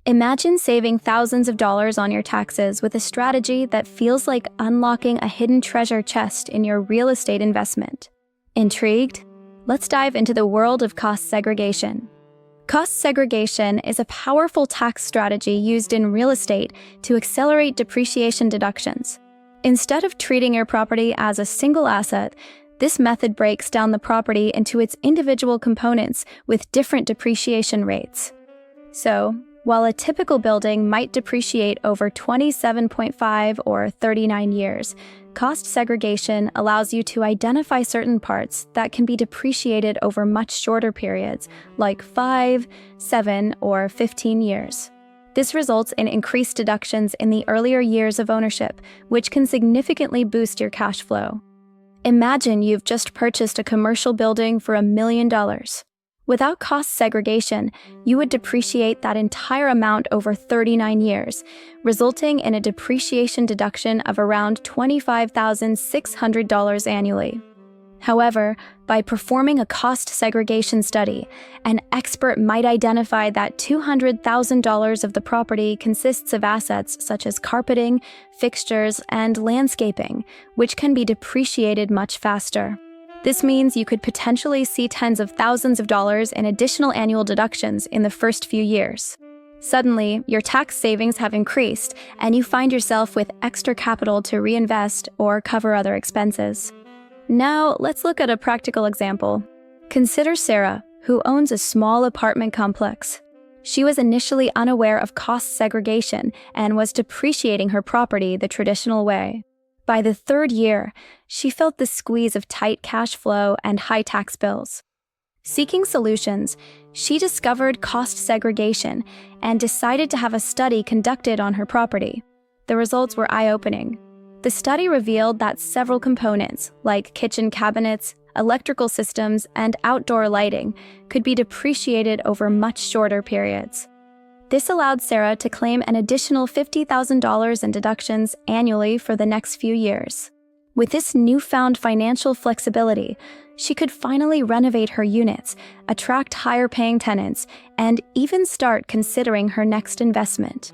Imagine saving thousands of dollars on your taxes with a strategy that feels like unlocking a hidden treasure chest in your real estate investment. Intrigued? Let's dive into the world of cost segregation. Cost segregation is a powerful tax strategy used in real estate to accelerate depreciation deductions. Instead of treating your property as a single asset, this method breaks down the property into its individual components with different depreciation rates. So, while a typical building might depreciate over 27.5 or 39 years, cost segregation allows you to identify certain parts that can be depreciated over much shorter periods, like 5, 7, or 15 years. This results in increased deductions in the earlier years of ownership, which can significantly boost your cash flow. Imagine you've just purchased a commercial building for $1 million. Without cost segregation, you would depreciate that entire amount over 39 years, resulting in a depreciation deduction of around $25,600 annually. However, by performing a cost segregation study, an expert might identify that $200,000 of the property consists of assets such as carpeting, fixtures, and landscaping, which can be depreciated much faster. This means you could potentially see tens of thousands of dollars in additional annual deductions in the first few years. Suddenly, your tax savings have increased, and you find yourself with extra capital to reinvest or cover other expenses. Now, let's look at a practical example. Consider Sarah, who owns a small apartment complex. She was initially unaware of cost segregation and was depreciating her property the traditional way. By the third year, she felt the squeeze of tight cash flow and high tax bills. Seeking solutions, she discovered cost segregation and decided to have a study conducted on her property. The results were eye-opening. The study revealed that several components, like kitchen cabinets, electrical systems, and outdoor lighting, could be depreciated over much shorter periods. This allowed Sarah to claim an additional $50,000 in deductions annually for the next few years. With this newfound financial flexibility, she could finally renovate her units, attract higher-paying tenants, and even start considering her next investment.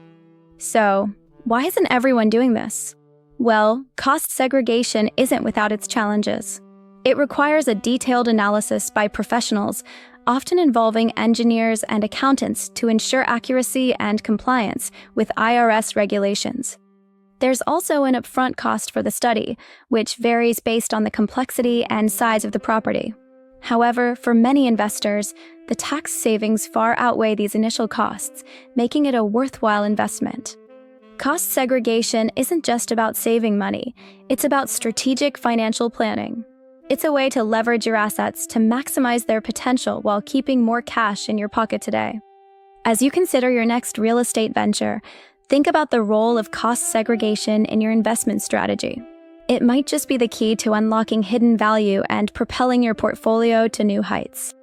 So, why isn't everyone doing this? Well, cost segregation isn't without its challenges. It requires a detailed analysis by professionals, often involving engineers and accountants to ensure accuracy and compliance with IRS regulations. There's also an upfront cost for the study, which varies based on the complexity and size of the property. However, for many investors, the tax savings far outweigh these initial costs, making it a worthwhile investment. Cost segregation isn't just about saving money, it's about strategic financial planning. It's a way to leverage your assets to maximize their potential while keeping more cash in your pocket today. As you consider your next real estate venture, think about the role of cost segregation in your investment strategy. It might just be the key to unlocking hidden value and propelling your portfolio to new heights.